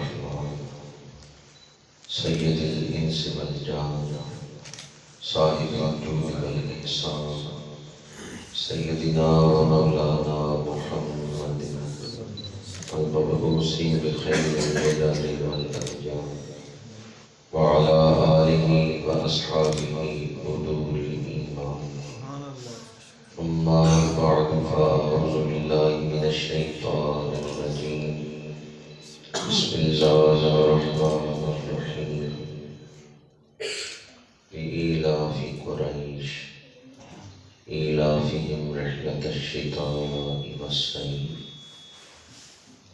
الرحمن سید الانس والجان صاحب الجود والإحسان سيدنا ومولانا محمد المبعوث بخير الرجال والأرجال وعلى آله وأصحابه حضور الإيمان أما بعد فأعوذ بالله من الشيطان الرجيم بسم الله الرحمن الرحيم لإيلاف قريش إيلافهم رحلة الشتاء والصيف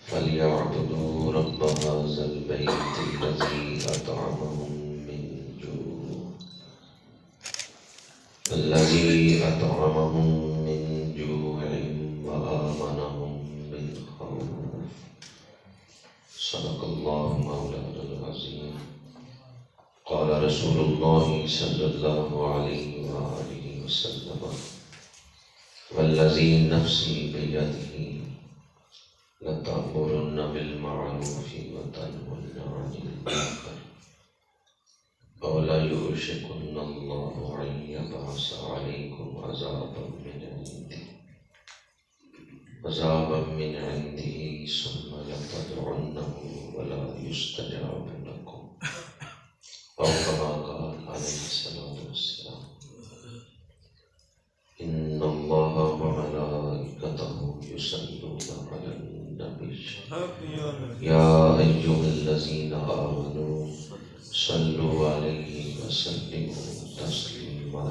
فليعبدوا رب هذا البيت الذي أطعمهم من جوع وآمنهم من خوف. صدق الله مولانا العظيم. قال رسول الله صلى الله عليه وآله وسلم والذي نفسي بيده لتأمرن بالمعروف وتنهون عن المنكر أو ليوشكن الله أن يبعث عليكم عذابا من عنده ثم لتدعنه ولا يستجاب لكم أو كما قال عليه الصلاة والسلام إن الله وملائكته يصلون على النبي يا أيها الذين آمنوا صلوا عليه وسلموا تسليما.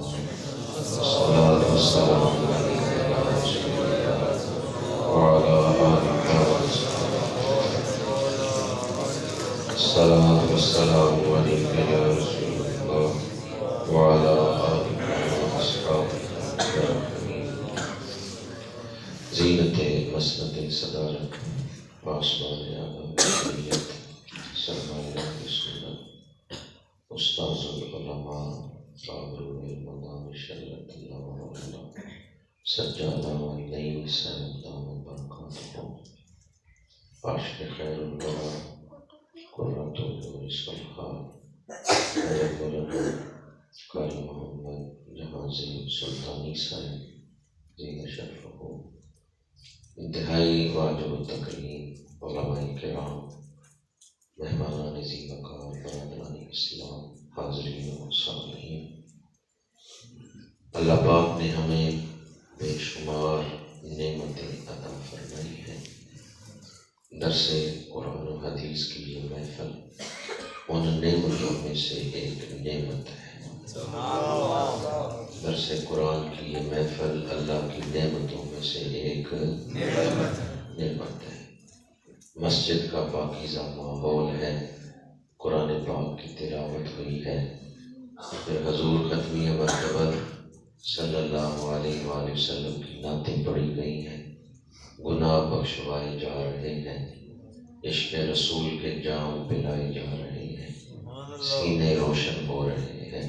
الصلاة والسلام عليك يا رسول الله وعلى آلك وصحبه. الصلاة والسلام عليك يا رسول الله وعلى آلك وصحبه. زینت مسند صدارت پاسبان اعظم شریعت سرمایہ سنت استاذ العلماء آبرو المدام شریعت اللہ علیہ سجادہ والدین صاحب دام برکاتہ عاشق خیر الورا قرۃ العیش والخال حضرت مولانا قاری محمد جہازی سلطانی صاحب زین شرفہ انتہائی واجب التکریم علماء کرام مہمانان ذی وقار برادران اسلام حاضرین و سامعین، اللہ پاک نے ہمیں بے شمار نعمتیں عطا فرمائی ہیں. درس قرآن و حدیث کی یہ محفل ان نعمتوں میں سے ایک نعمت ہے. درس قرآن کی یہ محفل اللہ کی نعمتوں میں سے ایک نعمت ہے. مسجد کا پاکیزہ ماحول ہے، قرآن پاک کی تلاوت ہوئی ہے، پھر حضور ختمی مرتبہ صلی اللہ علیہ وآلہ وسلم کی نعتیں پڑھی گئی ہیں، گناہ بخشوائے جا رہے ہیں، عشق رسول کے جام پلائے جا رہے ہیں، سینے روشن ہو رہے ہیں،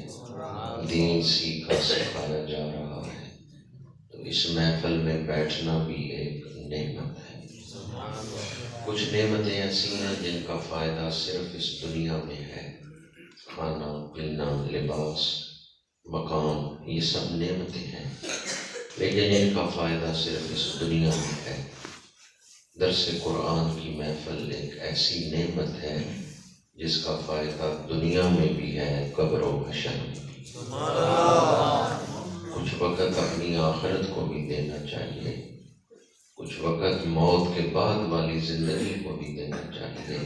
دین سیکھا سکھایا جا رہا ہے. تو اس محفل میں بیٹھنا بھی ایک نعمت ہے. کچھ نعمتیں ایسی ہیں جن کا فائدہ صرف اس دنیا میں ہے، کھانا پینا لباس مکان، یہ سب نعمتیں ہیں، لیکن ان کا فائدہ صرف اس دنیا میں ہے. درس قرآن کی محفل ایک ایسی نعمت ہے جس کا فائدہ دنیا میں بھی ہے، قبر و حشر میں بھی. کچھ وقت اپنی آخرت کو بھی دینا چاہیے، کچھ وقت موت کے بعد والی زندگی کو بھی دینا چاہیے،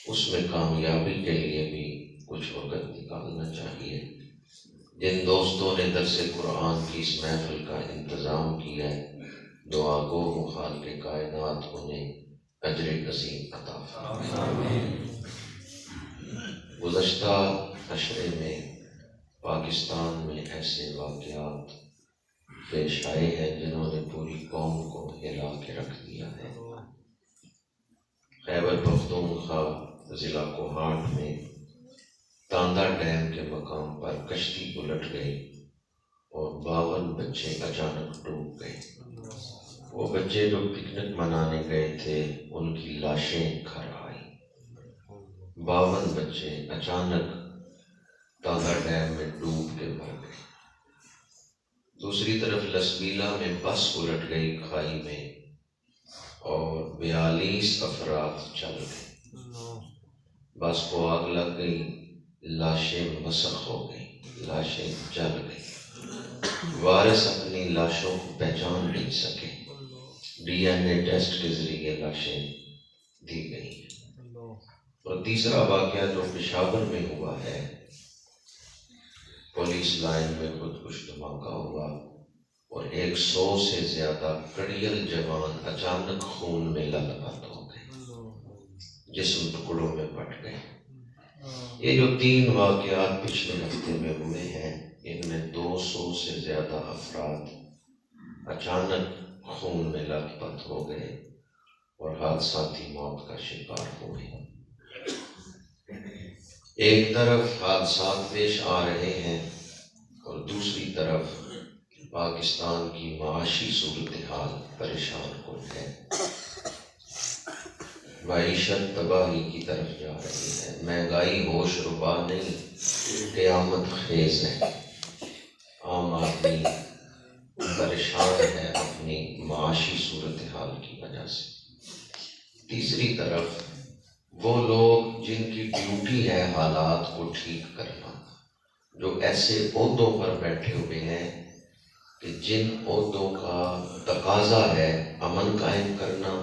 اس میں کامیابی کے لیے بھی کچھ وقت نکالنا چاہیے. جن دوستوں نے درس قرآن کی اس محفل کا انتظام کیا ہے، دعا گو ہوں خالق کائنات انہیں اجر عظیم عطا فرمائے. گزشتہ عشرے میں پاکستان میں ایسے واقعات پیش آئے ہیں جنہوں نے پوری قوم کو ہلا کے رکھ دیا ہے. خیبر پختونخوا ضلع کوہاٹ میں تاندہ ڈیم کے مقام پر کشتی الٹ گئی اور 52 بچے اچانک ڈوب گئے. وہ بچے جو پکنک منانے گئے تھے ان کی لاشیں گھر آئیں. 52 بچے اچانک تانگا ڈیم میں ڈوب کے مر گئے۔ دوسری طرف لسبیلا میں بس الٹ گئی کھائی میں اور 42 افراد چل گئے۔ بس کو آگ لگ گئی، لاشیں مسخ ہو گئی، لاشیں جل گئی۔ وارث اپنی لاشوں کو پہچان نہیں سکے، ڈی این اے ٹیسٹ کے ذریعے لاشیں دی گئی۔ اور تیسرا واقعہ جو پشاور میں ہوا ہے، پولیس لائن میں خودکش دھماکہ ہوا اور 100 سے زیادہ کڑیل جوان اچانک خون میں لتپت ہو گئے، جسم ٹکڑوں میں بٹ گئے۔ یہ جو 3 واقعات پچھلے ہفتے میں ہوئے ہیں، ان میں 200 سے زیادہ افراد اچانک خون میں لتپت ہو گئے اور حادثاتی موت کا شکار ہوئے۔ ایک طرف حادثات پیش آ رہے ہیں اور دوسری طرف پاکستان کی معاشی صورتحال پریشان کن ہے۔ معیشت تباہی کی طرف جا رہی ہے، مہنگائی ہوش ربا نہیں، قیامت خیز ہے۔ عام آدمی پریشان ہے اپنی معاشی صورتحال کی وجہ سے۔ تیسری طرف وہ لوگ جن کی ڈیوٹی ہے حالات کو ٹھیک کرنا، جو ایسے عہدوں پر بیٹھے ہوئے ہیں کہ جن عہدوں کا تقاضا ہے امن قائم کرنا،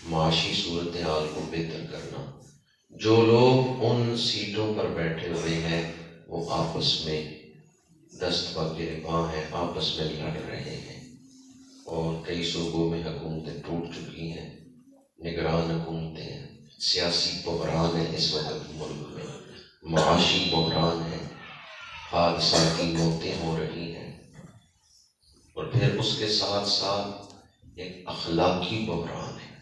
معاشی صورتحال کو بہتر کرنا، جو لوگ ان سیٹوں پر بیٹھے ہوئے ہیں وہ آپس میں دست گریباں ہیں، آپس میں لڑ رہے ہیں، اور کئی صوبوں میں حکومتیں ٹوٹ چکی ہیں، نگران حکومتیں ہیں، سیاسی بحران ہے اس وقت ملک میں، معاشی بحران ہے، حادثاتی موتیں ہو رہی ہیں، اور پھر اس کے ساتھ ساتھ ایک اخلاقی بحران ہے۔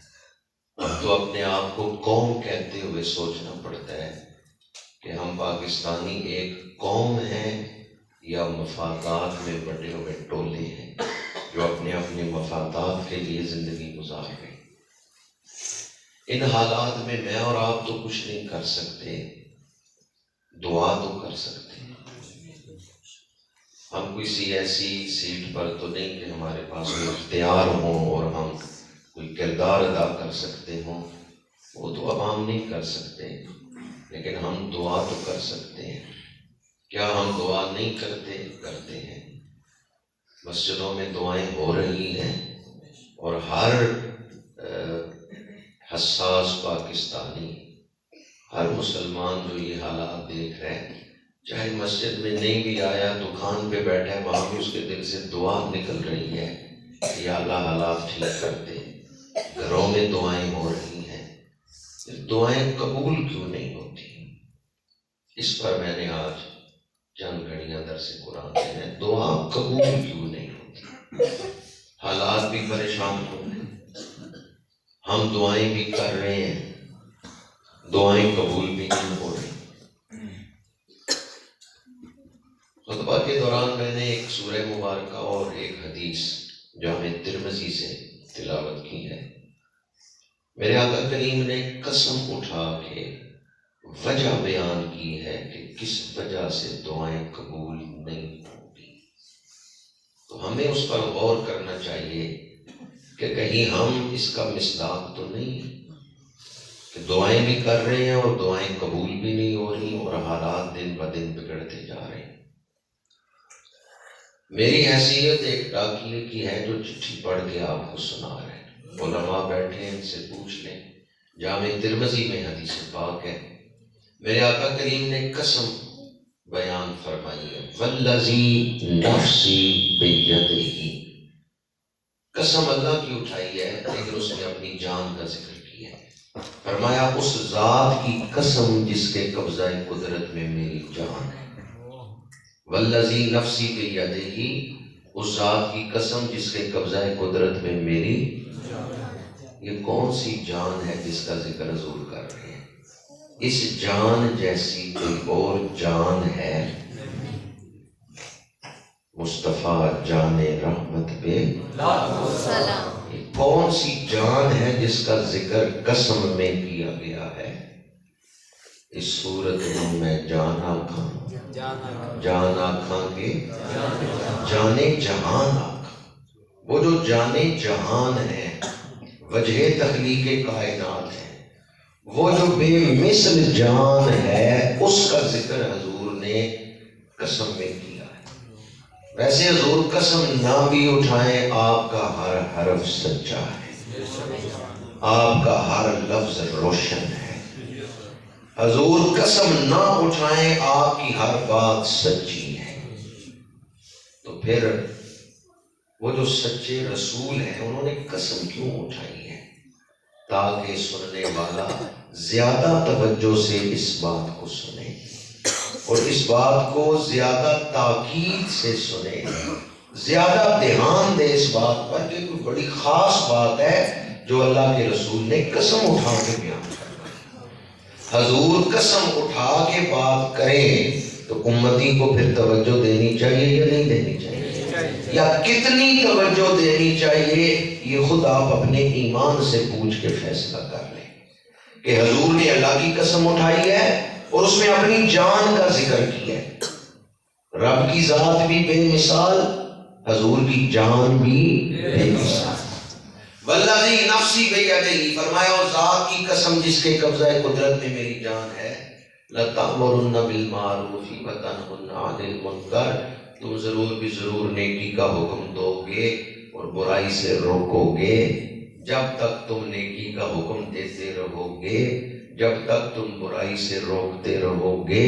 اب تو اپنے آپ کو قوم کہتے ہوئے سوچنا پڑتا ہے کہ ہم پاکستانی ایک قوم ہیں یا مفادات میں بٹے ہوئے ٹولے ہیں جو اپنے اپنے مفادات کے لیے زندگی گزار رہے ہیں۔ ان حالات میں میں اور آپ تو کچھ نہیں کر سکتے، دعا تو کر سکتے ہیں۔ ہم کسی ایسی سیٹ پر تو نہیں کہ ہمارے پاس کوئی اختیار ہوں اور ہم کوئی کردار ادا کر سکتے ہوں، وہ تو عوام نہیں کر سکتے، لیکن ہم دعا تو کر سکتے ہیں۔ کیا ہم دعا نہیں کرتے؟ کرتے ہیں۔ مسجدوں میں دعائیں ہو رہی ہیں اور ہر حساس پاکستانی، ہر مسلمان جو یہ حالات دیکھ رہے ہیں، چاہے مسجد میں نہیں بھی آیا، دکان پہ بیٹھا ہے، وہاں بھی اس کے دل سے دعا نکل رہی ہے، یا اللہ حالات ٹھیک کر دے۔ گھروں میں دعائیں ہو رہی ہیں، دعائیں قبول کیوں نہیں ہوتی؟ اس پر میں نے آج چند گھڑیاں درس قرآن سے ہیں، دعا قبول کیوں نہیں ہوتی؟ حالات بھی پریشان ہو رہے ہیں، ہم دعائیں بھی کر رہے ہیں، دعائیں قبول بھی نہیں ہو رہی۔ خطبہ کے دوران میں نے ایک سورہ مبارکہ اور ایک حدیث جامع ترمذی سے تلاوت کی ہے۔ میرے آقا کریم نے قسم اٹھا کے وجہ بیان کی ہے کہ کس وجہ سے دعائیں قبول نہیں ہوتی، تو ہمیں اس پر غور کرنا چاہیے کہ کہیں ہم اس کا مصداق تو نہیں ہے کہ دعائیں بھی کر رہے ہیں اور دعائیں قبول بھی نہیں ہو رہی اور حالات دن بدن بگڑتے جا رہے ہیں۔ میری حیثیت ایک ڈاکیے کی ہے جو چٹھی پڑھ کے آپ کو سنا رہے ہیں، علماء بیٹھے ان سے پوچھ لیں، جامع ترمذی میں حدیث پاک ہے۔ میرے آقا کریم نے قسم بیان فرمائی ہے، والذی نفسی بیدہ، قسم اللہ کی اٹھائی ہے لیکن اس نے اپنی جان کا ذکر کیا ہے۔ فرمایا اس ذات کی قسم جس کے قبضہ قدرت میں میری جان ہے، والذی نفسی بیدہ، اس ذات کی قسم جس کے قبضہ قدرت میں میری جان ہے۔ یہ کون سی جان ہے جس کا ذکر حضور کر رہے ہیں؟ اس جان جیسی کوئی اور جان ہے؟ مصطفیٰ جان رحمت پہ سلام۔ یہ کون سی جان ہے جس کا ذکر قسم میں کیا گیا ہے؟ اس صورت میں جان آکھاں جان آکھاں کے جانے جہان آکھاں. وہ جو جانے جہان ہے، وجہ تخلیق کائنات ہے، وہ جو بے مثل جان ہے، اس کا ذکر حضور نے قسم میں کیا ہے. ویسے حضور قسم نہ بھی اٹھائیں، آپ کا ہر حرف سچا ہے، آپ کا ہر لفظ روشن ہے. حضور قسم نہ اٹھائیں، آپ کی ہر بات سچی ہے. تو پھر وہ جو سچے رسول ہیں، انہوں نے قسم کیوں اٹھائی ہے؟ تاکہ سننے والا زیادہ توجہ سے اس بات کو سنے، اور اس بات کو زیادہ تاکید سے سنے، زیادہ دھیان دے اس بات پر کہ کوئی بڑی خاص بات ہے جو اللہ کے رسول نے قسم اٹھا کے بیان کر. حضور قسم اٹھا کے بات کریں تو امتی کو پھر توجہ دینی چاہیے یا نہیں دینی چاہیے؟ یا کتنی توجہ دینی چاہیے؟ یہ خود آپ اپنے ایمان سے پوچھ کے فیصلہ کر لیں کہ حضور نے اللہ کی قسم اٹھائی ہے اور اس میں اپنی جان کا ذکر کیا ہے. رب کی ذات بھی بے مثال، حضور کی جان بھی بے مثال. والذی نفسی بیدہ، فرمایا اور ذات کی قسم جس کے قبضہ قدرت میں میری جان ہے، لَتَأْمُرُنَّ بِالْمَعْرُوفِ وَتَنْهُنَّ عَنِ الْمُنْکَرِ، تم ضرور بھی ضرور نیکی کا حکم دو گے اور برائی سے روکو گے. جب تک تم نیکی کا حکم دیتے رہو گے، جب تک تم برائی سے روکتے رہو گے،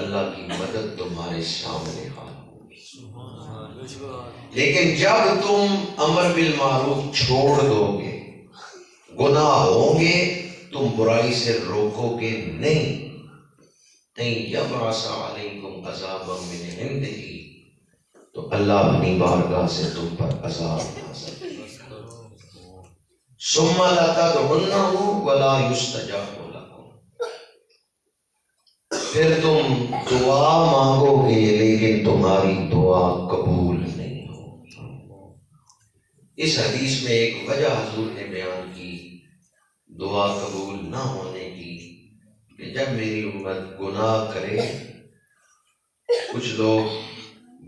اللہ کی مدد تمہارے سامنے حاضر. لیکن جب تم امر بالمعروف چھوڑ دو گے، گناہ ہوں گے، تم برائی سے روکو گے نہیں، یبعث علیکم عذابا من عنده، تو اللہ اپنی بارگاہ سے تم پر عذاب نازل کرے گا. ثم لتدعونہ ولا یستجاب لکم، پھر تم دعا مانگو گے لیکن تمہاری دعا قبول نہیں ہوگی. اس حدیث میں ایک وجہ حضور نے بیان کی دعا قبول نہ ہونے کی کہ جب میری امت گناہ کرے، کچھ لوگ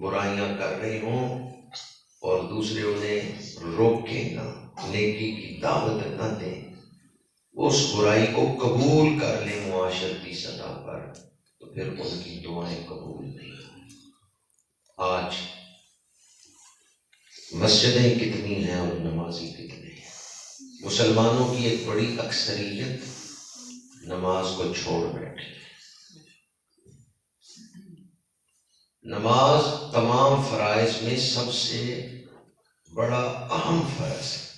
برائیاں کر رہے ہوں اور دوسرے انہیں روکے نہ، نیکی کی دعوت نہ دیں، اس برائی کو قبول کر لیں معاشرتی سطح پر، تو پھر ان کی دعائیں قبول نہیں ہوں. آج مسجدیں کتنی ہیں اور نمازی کتنے ہیں. مسلمانوں کی ایک بڑی اکثریت نماز کو چھوڑ بیٹھے. نماز تمام فرائض میں سب سے بڑا اہم فرض ہے.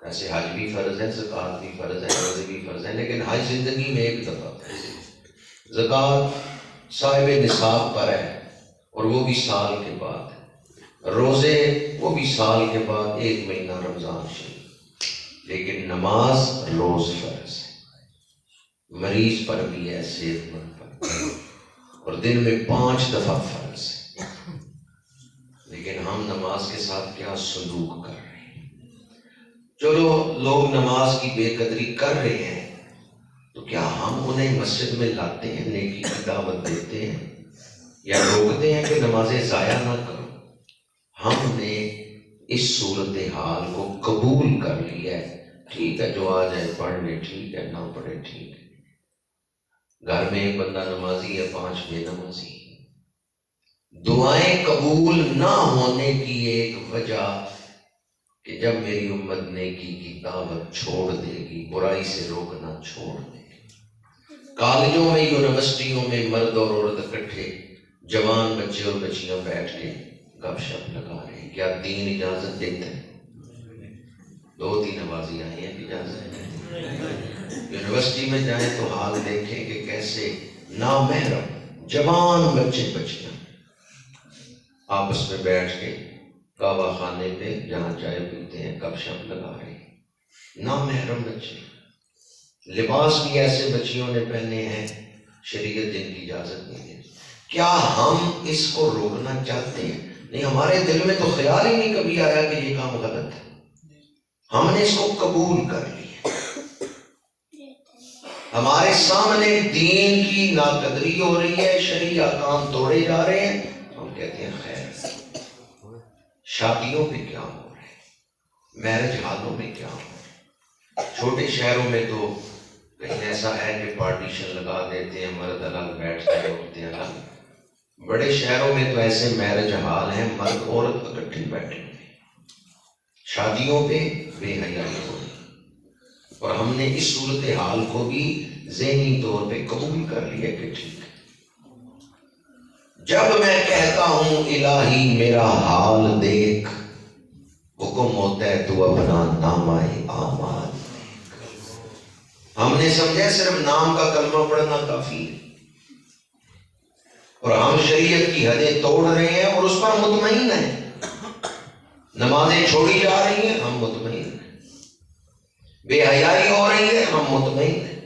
ایسے حج بھی فرض ہے، زکوٰۃ بھی فرض ہے، روزے بھی فرض ہے، لیکن حج زندگی میں ایک دفعہ ہے. زکوٰۃ صاحب نصاب پر ہے اور وہ بھی سال کے بعد ہے. روزے وہ بھی سال کے بعد، ایک مہینہ رمضان شریف. لیکن نماز روز فرض ہے. مریض پر بھی ہے، صحت مند پر، اور دن میں 5 دفعہ فرض ہے. لیکن ہم نماز کے ساتھ کیا سلوک کر رہے ہیں؟ چلو لوگ نماز کی بے قدری کر رہے ہیں، تو کیا ہم انہیں مسجد میں لاتے ہیں، نیکی کی دعوت دیتے ہیں، یا روکتے ہیں کہ نمازیں ضائع نہ کرو؟ ہم نے اس صورتحال کو قبول کر لیا ہے. ٹھیک ہے، جو آ جائے پڑھ لے، ٹھیک ہے، نہ پڑھے ٹھیک ہے. گھر میں ایک بندہ نمازی ہے، 5 بے نمازی. دعائیں قبول نہ ہونے کی ایک وجہ کہ جب میری امت نیکی کی دعوت چھوڑ دے گی، برائی سے روکنا چھوڑ دے گی. کالجوں میں، یونیورسٹیوں میں مرد اور عورت اکٹھے، جوان بچے اور بچیاں بیٹھ کے گپ شپ لگا رہے ہیں. کیا دین اجازت دیتا ہے؟ 2-3 نمازی آئے ہیں، اجازت ہے. یونیورسٹی میں جائیں تو حال دیکھیں کہ کیسے نامحرم جوان بچے بچیاں آپس میں بیٹھ کے کعبہ خانے پہ جہاں چائے پیتے ہیں گپ شپ لگا رہے ہیں. نامحرم بچے، لباس بھی ایسے بچیوں نے پہنے ہیں شریعت جن کی اجازت نہیں ہے. کیا ہم اس کو روکنا چاہتے ہیں؟ نہیں، ہمارے دل میں تو خیال ہی نہیں کبھی آیا کہ یہ کام غلط ہے. ہم نے اس کو قبول کر لیا. ہمارے سامنے دین کی ناقدری ہو رہی ہے، شرعی احکام توڑے جا رہے ہیں، ہم کہتے ہیں خیر۔ شادیوں پہ کیا ہو رہا ہے، میرج ہالوں میں کیا ہو رہا ہے؟ چھوٹے شہروں میں تو کہیں ایسا ہے کہ پارٹیشن لگا دیتے ہیں، مرد الگ بیٹھتے ہیں، عورتیں الگ۔ بڑے شہروں میں تو ایسے میرج ہال ہیں، مرد عورت اکٹھے بیٹھے ہوئے ہیں۔ شادیوں پہ بے حیائی ہو رہی ہے، اور ہم نے اس صورتحال کو بھی ذہنی طور پہ قبول کر لیا کہ ٹھیک ہے۔ جب میں کہتا ہوں الہی میرا حال دیکھ، حکم ہوتا ہے تو اپنا نامہ اعمال دیکھ۔ ہم نے سمجھا صرف نام کا کلمہ پڑھنا کافی ہے، اور ہم شریعت کی حدیں توڑ رہے ہیں اور اس پر مطمئن ہیں۔ نمازیں چھوڑی جا رہی ہیں، ہم مطمئن ہیں۔ بے حیائی ہو رہی ہے، ہم مطمئن ہیں۔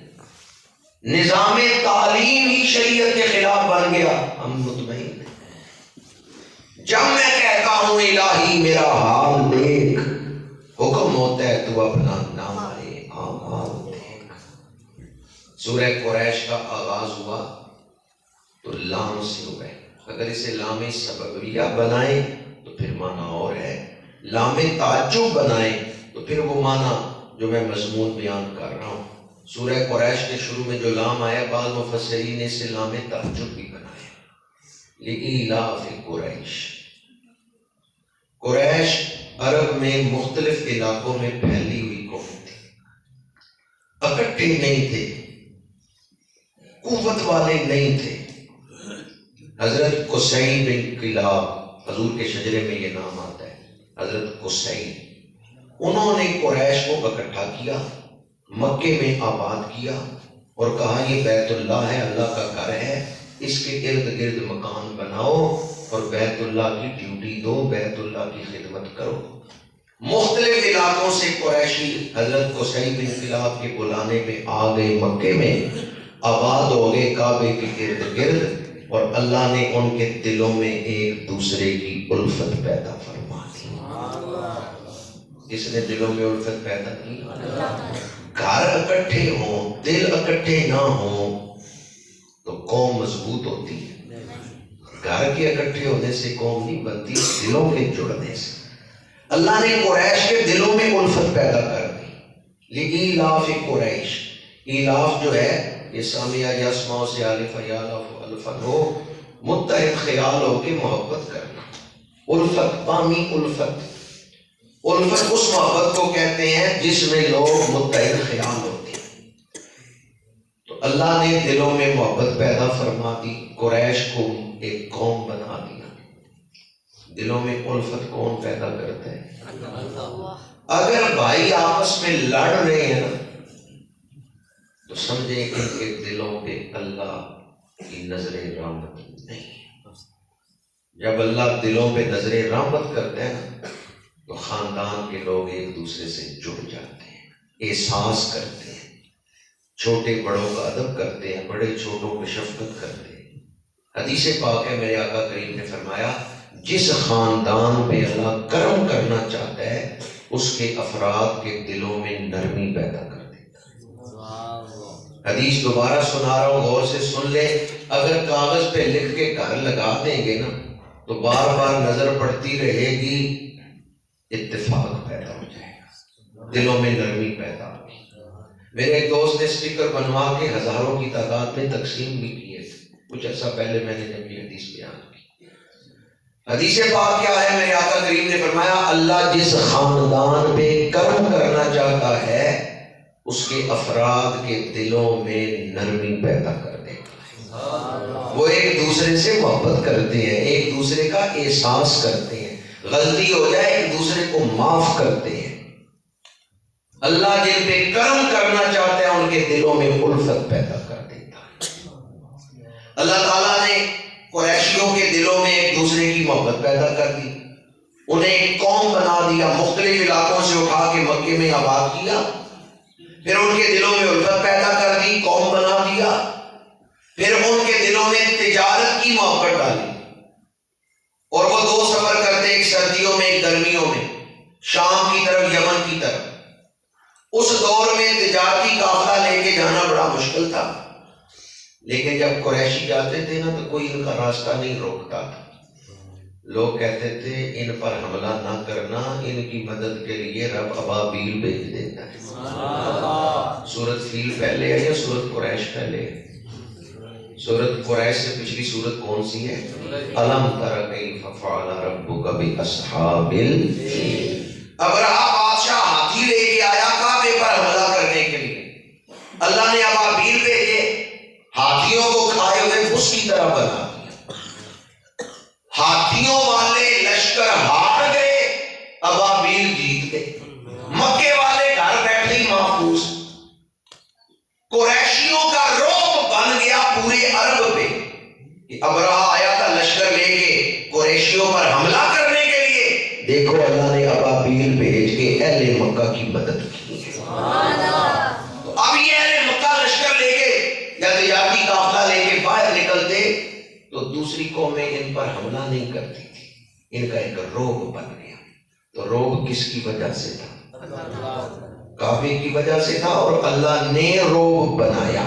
نظام تعلیم ہی شریعت کے خلاف بن گیا، ہم مطمئن ہیں۔ جب میں کہتا ہوں الہی میرا حال دیکھ، حکم ہوتا ہے تو اپنا نامہ اعمال دیکھ۔ سورہ قریش کا آغاز ہوا تو لام سے ہوا ہے۔ اگر اسے لام سببیہ بنائیں تو پھر معنی اور ہے، لام تعجب بنائیں تو پھر وہ معنی جو میں مضمون بیان کر رہا ہوں۔ سورہ قریش کے شروع میں جو لام آیا، بعض مفسرین نے اسے لام تعجب بھی بنایا، لإیلاف قریش۔ قریش عرب میں مختلف علاقوں میں پھیلی ہوئی قوم تھی، اکٹھے نہیں تھے، قوت والے نہیں تھے۔ حضرت قصی بن کلاب، حضور کے شجرے میں یہ نام آتا ہے، حضرت قصی، انہوں نے قریش کو اکٹھا کیا، مکے میں آباد کیا اور کہا یہ بیت اللہ ہے، اللہ کا گھر ہے، اس کے ارد گرد مکان بناؤ اور بیت اللہ کی ڈیوٹی دو، بیت اللہ کی خدمت کرو۔ مختلف علاقوں سے قریشی حضرت قصی بن کلاب کے بلانے پہ آ گئے، مکے میں آباد ہو گئے کعبے کے ارد گرد، اور اللہ نے ان کے دلوں میں ایک دوسرے کی الفت پیدا فرما دی۔ کس نے دلوں میں الفت پیدا کی؟ گھر اکٹھے ہوں، دل اکٹھے نہ ہوں تو قوم مضبوط ہوتی ہے۔ گھر کے اکٹھے ہونے سے قوم نہیں بنتی، دلوں کے جڑنے سے۔ اللہ نے قریش کے دلوں میں الفت پیدا کر دی۔ لإیلاف قریش، ایلاف جو ہے یہ سامیہ یسمع سے الف یالف الفن ہو، متحد خیال ہو کے محبت کرنا، الفت، بامی الفت۔ الفت اس محبت کو کہتے ہیں جس میں لوگ متحد خیال ہوتے ہیں۔ تو اللہ نے دلوں میں محبت پیدا فرما دی، قریش کو ایک قوم بنا دیا۔ دلوں میں الفت کون پیدا کرتا ہے؟ اگر بھائی آپس میں لڑ رہے ہیں نا تو سمجھیں ان کے دلوں پہ اللہ کی نظر رحمت نہیں۔ جب اللہ دلوں پہ نظر رحمت کرتے ہیں نا تو خاندان کے لوگ ایک دوسرے سے جڑ جاتے ہیں، احساس کرتے ہیں، چھوٹے بڑوں کا ادب کرتے ہیں، بڑے چھوٹوں پہ شفقت کرتے ہیں۔ حدیث پاک ہے، میرے آقا کریم نے فرمایا جس خاندان پہ اللہ کرم کرنا چاہتا ہے اس کے افراد کے دلوں میں نرمی پیدا کر دیتا ہے۔ حدیث دوبارہ سنا رہا ہوں، غور سے سن لے۔ اگر کاغذ پہ لکھ کے گھر لگا دیں گے نا تو بار بار نظر پڑتی رہے گی، اتفاق پیدا ہو جائے گا، دلوں میں نرمی پیدا ہوگی۔ میرے ایک دوست نے اسٹیکر بنوا کے ہزاروں کی تعداد میں تقسیم بھی کیے تھے، کچھ عرصہ پہلے میں نے جب یہ حدیث بیان کی۔ حدیث پاک کیا ہے؟ میرے آقا کریم نے فرمایا اللہ جس خاندان پہ کرم کرنا چاہتا ہے اس کے افراد کے دلوں میں نرمی پیدا کر دیتا ہے۔ وہ ایک دوسرے سے محبت کرتے ہیں، ایک دوسرے کا احساس کرتے ہیں، غلطی ہو جائے ایک دوسرے کو معاف کرتے ہیں۔ اللہ جن پہ کرم کرنا چاہتا ہے ان کے دلوں میں الفت پیدا کر دیتا ہے۔ اللہ تعالیٰ نے قریشیوں کے دلوں میں ایک دوسرے کی محبت پیدا کر دی، انہیں ایک قوم بنا دیا، مختلف علاقوں سے اٹھا کے مکے میں آباد کیا، پھر ان کے دلوں میں الفت پیدا کر دی، قوم بنا دیا، پھر ان کے دلوں میں تجارت کی محبت ڈالی، اور وہ دو سفر کرتے، ایک سردیوں میں ایک گرمیوں میں، شام کی طرف یمن کی طرف۔ اس دور میں تجارتی قافلہ لے کے جانا بڑا مشکل تھا، لیکن جب قریشی جاتے تھے نا تو کوئی ان کا راستہ نہیں روکتا تھا۔ لوگ کہتے تھے ان پر حملہ نہ کرنا، ان کی مدد کے لیے رب ابابیل بھیج دیتا ہے۔ سورت فیل پہلے ہے یا سورت قریش پہلے ہے؟ سورت قریش سے پچھلی سورت کون سی ہے؟ الم تر کیف فعل ربک باصحاب الفیل۔ ابرہہ بادشاہ ہاتھی لے کے آیا کعبے پر حملہ کرنے کے لیے، اللہ نے ابابیل بھیجے، ہاتھیوں کو کھائے ہوئے بھس کی طرح بنا دیا۔ ہاتھیوں والے لشکر ہار گئے، ابابیل جیت گئے۔ مکے والے گھر بیٹھے ہی محفوظ۔ قریشیوں کا رعب بن گیا پورے عرب پہ کہ ابرہہ آیا تھا لشکر لے کے قریشیوں پر حملہ کرنے کے لیے، دیکھو اللہ نے ابابیل بھیج کے اہل مکہ کی مدد کی ہے۔ تو اب یہ اہل مکہ لشکر لے کے یا تجارتی قافلہ لے کے باہر نکلتے تو دوسری قومیں ان پر حملہ نہیں کرتی تھی، ان کا ایک رعب بن گیا۔ تو رعب کس کی وجہ سے تھا؟ کعبے کی وجہ سے تھا، اور اللہ نے رعب بنایا۔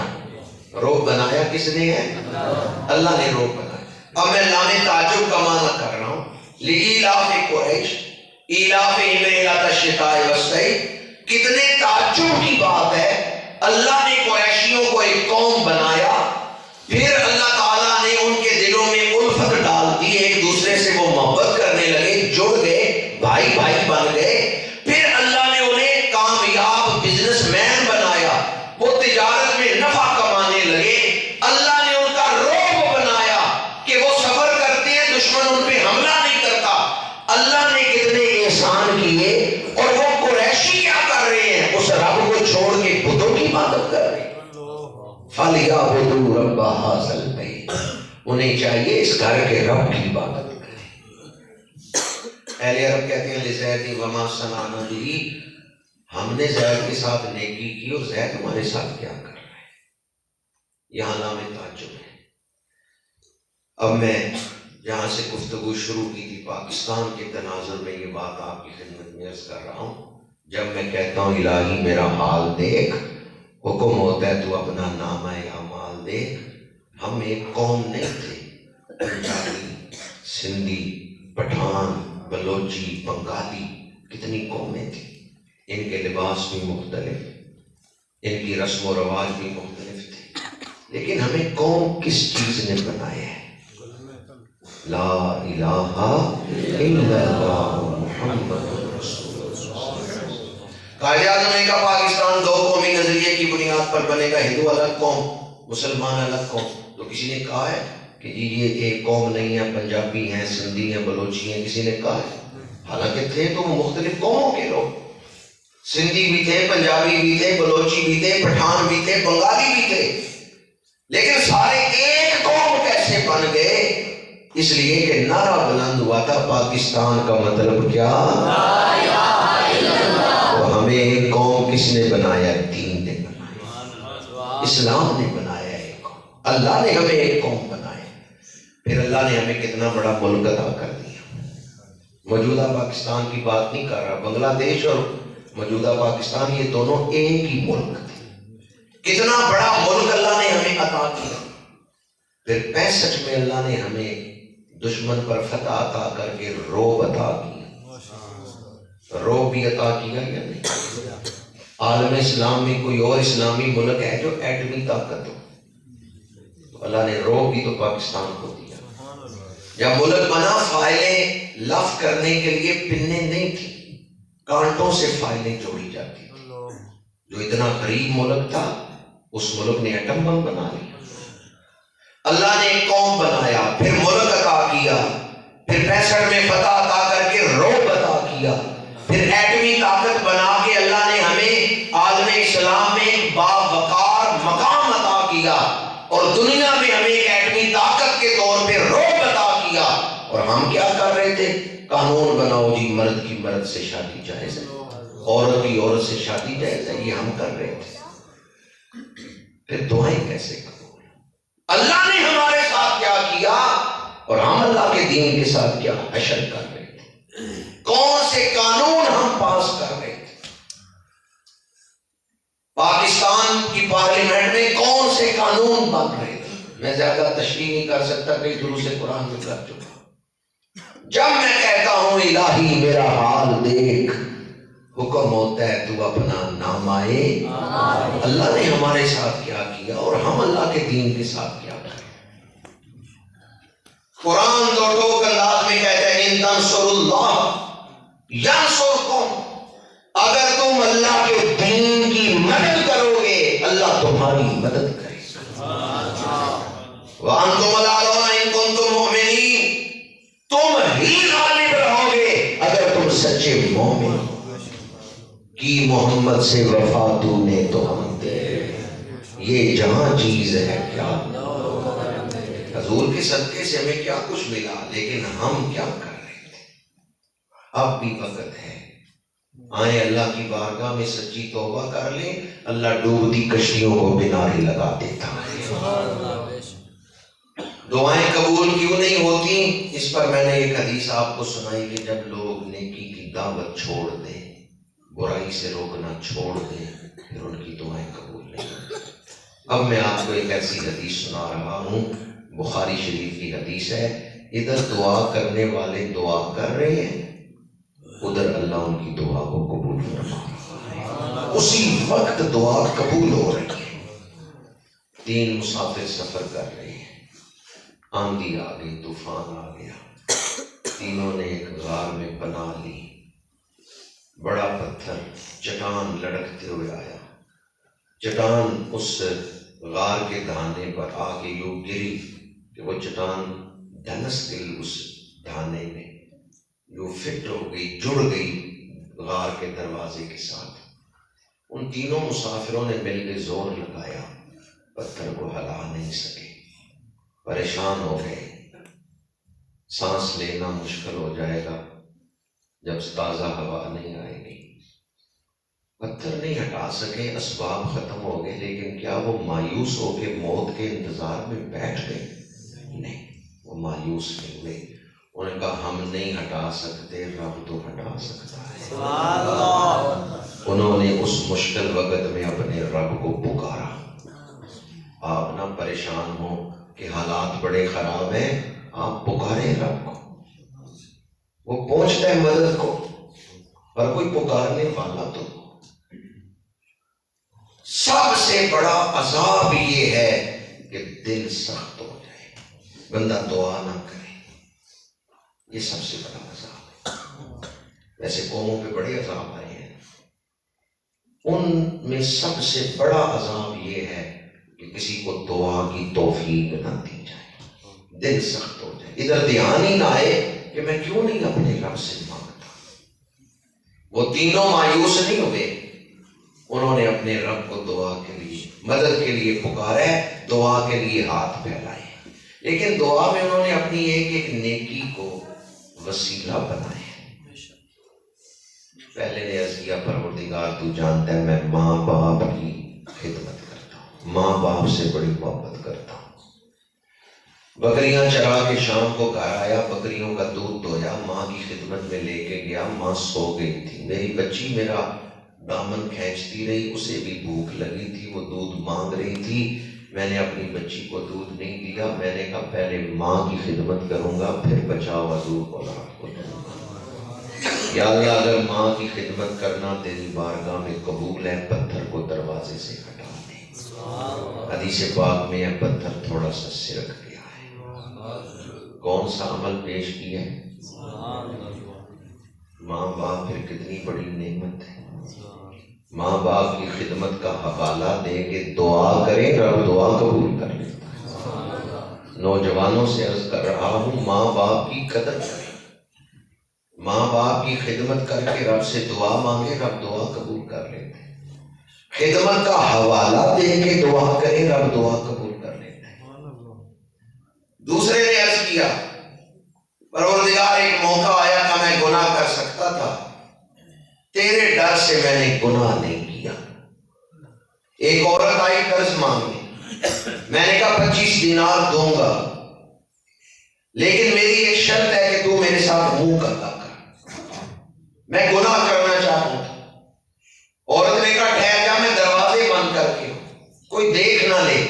رعب بنایا کس نے ہے؟ اللہ نے رعب بنایا۔ اب میں لام تعجب کا معنی کر رہا ہوں۔ لإیلاف قریش ایلافہم رحلۃ الشتاء والصیف، کتنے تعجب کی بات ہے، اللہ نے قریشیوں کو ایک قوم بنایا، پھر اللہ تعالیٰ نے ان کے دلوں میں الفت ڈال دی، ایک دوسرے سے وہ محبت کرنے لگے، جڑ گئے، بھائی بھائی بن گئے۔ پھر اللہ نے انہیں کامیاب بزنس مین بنایا، وہ تجارت میں نفع کمانے لگے۔ اللہ نے ان کا رعب بنایا کہ وہ سفر کرتے ہیں، دشمن ان پہ حملہ نہیں کرتا۔ اللہ نے کتنے احسان کیے، اور وہ قریشی کیا کر رہے ہیں؟ اس رب کو چھوڑ کے بتوں کی عبادت کر رہے ہیں۔ فَلْيَعْبُدُوا رَبَّ هَٰذَا الْبَيْتِ، انہیں چاہیے اس گھر کے رب کی عبادت کریں۔ اہل عرب کہتے ہیں لِزَيْدٍ وَمَا صَنَعْنَا بِهِ، ہم نے زید کے ساتھ نیکی کی اور زید ہمارے ساتھ کیا کر رہا ہے؟ یہاں لام تعجب ہے۔ اب میں جہاں سے گفتگو شروع کی تھی، پاکستان کے تناظر میں یہ بات آپ کی خدمت میں عرض کر رہا ہوں۔ جب میں کہتا ہوں الہی میرا حال دیکھ، حکم ہوتا ہے تو اپنا نامہ اعمال دیکھ۔ ہم ایک قوم نہیں تھے، پنجابی، سندھی، پٹھان، بلوچی، بنگالی، کتنی قومیں تھیں۔ ان کے لباس بھی مختلف، ان کی رسم و رواج بھی مختلف تھے، لیکن ہمیں قوم کس چیز نے بنایا ہے؟ لا الہ الا اللہ محمد رسول اللہ۔ قائد اعظم نے کہا پاکستان دو قومی نظریے کی بنیاد پر بنے گا، ہندو الگ قوم، مسلمان الگ قوم۔ تو کسی نے کہا ہے کہ جی یہ ایک قوم نہیں ہے، پنجابی ہیں، سندھی ہیں، بلوچی ہیں، کسی نے کہا ہے؟ حالانکہ تھے تو وہ مختلف قوموں کے لوگ، سندھی بھی تھے، پنجابی بھی تھے، بلوچی بھی تھے، پٹھان بھی تھے، بنگالی بھی تھے، لیکن سارے ایک قوم کیسے بن گئے؟ اس لیے کہ نعرہ بلند ہوا تھا پاکستان کا مطلب کیا؟ لا الہ الا اللہ۔ تو ہمیں ایک قوم کس نے بنایا؟ دین نے بنایا، اسلام نے بنایا ایک قوم، اللہ نے ہمیں ایک قوم بنایا۔ پھر اللہ نے ہمیں کتنا بڑا ملک عطا کر دیا۔ موجودہ پاکستان کی بات نہیں کر رہا، بنگلہ دیش اور موجودہ پاکستان یہ دونوں ایک ہی ملک تھے۔ کتنا بڑا ملک اللہ نے ہمیں عطا کیا۔ پھر 65 میں اللہ نے ہمیں دشمن پر فتح عطا کر کے رعب عطا کیا۔ رعب بھی عطا کیا یا نہیں؟ عالم اسلام میں کوئی اور اسلامی ملک ہے جو ایٹمی طاقت ہو؟ تو اللہ نے رعب بھی تو پاکستان کو دیا۔ جب ملک بنا، فائلیں لف کرنے کے لیے پنیں نہیں تھی، کانٹوں سے فائلیں جوڑی جاتی تھی۔ جو اتنا غریب ملک تھا، اس ملک نے ایٹم بم بنا لیا۔ اللہ نے ایک قوم بنایا، پھر ملک عطا کیا، پھر 65 میں فتح عطا کر کے رعب عطا کیا، پھر ایٹمی طاقت بنا کے اللہ نے ہمیں عالم اسلام میں ایک باوقار مقام عطا کیا، اور دنیا میں ہمیں ایک ایٹمی طاقت کے طور پہ رعب عطا کیا۔ اور ہم کیا کر رہے تھے؟ قانون بناؤ جی، مرد کی مرد سے شادی جائز ہے، عورت کی عورت سے شادی جائز ہے، یہ ہم کر رہے تھے۔ پھر دعائیں کیسے قبول؟ اللہ نے ہمارے ساتھ کیا کیا، اور ہم اللہ کے دین کے ساتھ کیا حشر کر رہے تھے، کون سے قانون ہم پاس کر رہے تھے۔ سے قانون بن رہے تھے. میں زیادہ تشریح نہیں کر سکتا، کئی دروس قرآن میں کر چکا. جب میں کہتا ہوں الہی میرا حال دیکھ، حکم ہوتا ہے تو اپنا نام آئے. اللہ نے ہمارے ساتھ کیا کیا اور ہم اللہ کے دین کے ساتھ کیا کریں. قرآن دو ٹوک انداز میں کہتا ہے ان تنصروا اللہ ینصرکم، اگر تم اللہ کے دین کی مدد کرو گے اللہ تمہاری مدد کرے گا. وانتم الاعلون ان کنتم مؤمنین، تم ہی غالب رہو گے اگر تم سچے مومن. کی محمد سے وفا تو نے تو ہم دے، یہ جہاں چیز ہے کیا حضور کے صدقے سے ہمیں کیا کچھ ملا، لیکن ہم کیا کر رہے تھے. اب بھی وقت ہے، آئیں اللہ کی بارگاہ میں سچی توبہ کر لیں. اللہ ڈوبتی کشتیوں کو کنارے لگا دیتا ہے. دعائیں قبول کیوں نہیں ہوتی؟ اس پر میں نے ایک حدیث آپ کو سنائی کہ جب لوگ نیکی کی دعوت چھوڑ دیں، برائی سے روکنا چھوڑ دیں، پھر ان کی دعائیں قبول نہیں ہوتی. اب میں آپ کو ایک ایسی حدیث سنا رہا ہوں، بخاری شریف کی حدیث ہے. ادھر دعا کرنے والے دعا کر رہے ہیں، ادھر اللہ ان کی دعا کو قبول فرما رہا ہے. اسی وقت دعا قبول ہو رہی ہے. 3 مسافر سفر کر رہے ہیں، آندھی آ گئی، طوفان آ گیا. تینوں نے ایک غار میں پناہ لی. بڑا پتھر چٹان لڑکتے ہوئے آیا، چٹان اس غار کے دھانے پر آ کے یوں گری کہ وہ چٹان دھنس گئی اس دھانے میں، یوں فٹ ہو گئی، جڑ گئی غار کے دروازے کے ساتھ. ان تینوں مسافروں نے مل کے زور لگایا، پتھر کو ہلا نہیں سکے. پریشان ہو گئے، سانس لینا مشکل ہو جائے گا جب تازہ ہوا نہیں آئے گی. پتھر نہیں ہٹا سکے، اسباب ختم ہو گئے، لیکن کیا وہ مایوس ہو کے موت کے انتظار میں بیٹھ گئے؟ نہیں، وہ مایوس نہیں ہوئے. انہوں نے کہا ہم نہیں ہٹا سکتے، رب تو ہٹا سکتا ہے. انہوں نے اس مشکل وقت میں اپنے رب کو پکارا. آپ نہ پریشان ہو کہ حالات بڑے خراب ہیں، آپ پکاریں رب کو، وہ پہنچتا ہے مدد کو. پر کوئی پکارنے والا تو. سب سے بڑا عذاب یہ ہے کہ دل سخت ہو جائے، بندہ دعا نہ کرے. یہ سب سے بڑا عذاب ہے. ویسے قوموں پہ بڑے عذاب آئے ہیں، ان میں سب سے بڑا عذاب یہ ہے کہ کسی کو دعا کی توفیق نہ دی جائے، دل سخت ہو جائے، ادھر دھیان ہی نہ آئے کہ میں کیوں نہیں اپنے رب سے مانگتا. وہ تینوں مایوس نہیں ہوئے، انہوں نے اپنے رب کو دعا کے لیے، مدد کے لیے پکارا ہے، دعا کے لیے ہاتھ پھیلائے. لیکن دعا میں انہوں نے اپنی ایک ایک نیکی کو وسیلہ بنایا. پہلے نے عرض کیا پروردگار تو جانتا ہے میں ماں باپ کی خدمت کرتا ہوں، ماں باپ سے بڑی محبت کرتا ہوں. بکریاں چرا کے شام کو گھر آیا، بکریوں کا دودھ دھویا، ماں کی خدمت میں لے کے گیا. ماں سو گئی تھی، میری بچی میرا دامن کھینچتی رہی، اسے بھی بھوک لگی تھی، وہ دودھ مانگ رہی تھی. میں نے اپنی بچی کو دودھ نہیں دیا. میں نے کہا پہلے ماں کی خدمت کروں گا، پھر بچا ہوا دودھ اولاد کو دوں گا. یا اللہ اگر ماں کی خدمت کرنا تیری بارگاہ میں قبول ہے، پتھر کو دروازے سے ہٹا دے. حدیث پاک میں ہے پتھر تھوڑا سا سرک گیا ہے. کون سا عمل پیش کیا ہے؟ ماں باپ پھر کتنی بڑی نعمت ہے. ماں باپ کی خدمت کا حوالہ دے کے دعا کریں، رب دعا قبول کر لیتا ہے. نوجوانوں سے عرض کر رہا ہوں ماں باپ کی قدر کریں، ماں باپ کی خدمت کر کے رب سے دعا مانگے، رب دعا قبول کر لیتے ہیں. خدمت کا حوالہ دے کے دعا کریں، رب دعا قبول کر لیتے ہیں. دوسرے نے عرض کیا پروردگار ایک موقع آیا تھا میں گناہ کر سکتا تھا، تیرے ڈر سے میں نے گناہ نہیں کیا. ایک عورت آئی قرض مانگنے، میں نے کہا 25 دینار دوں گا، لیکن میری ایک شرط ہے کہ تو میرے ساتھ منہ کرتا کر، میں گناہ کرنا چاہتا ہوں. عورت نے کہا ٹھہر جا، میں دروازے بند کر کے کوئی دیکھ نہ لے.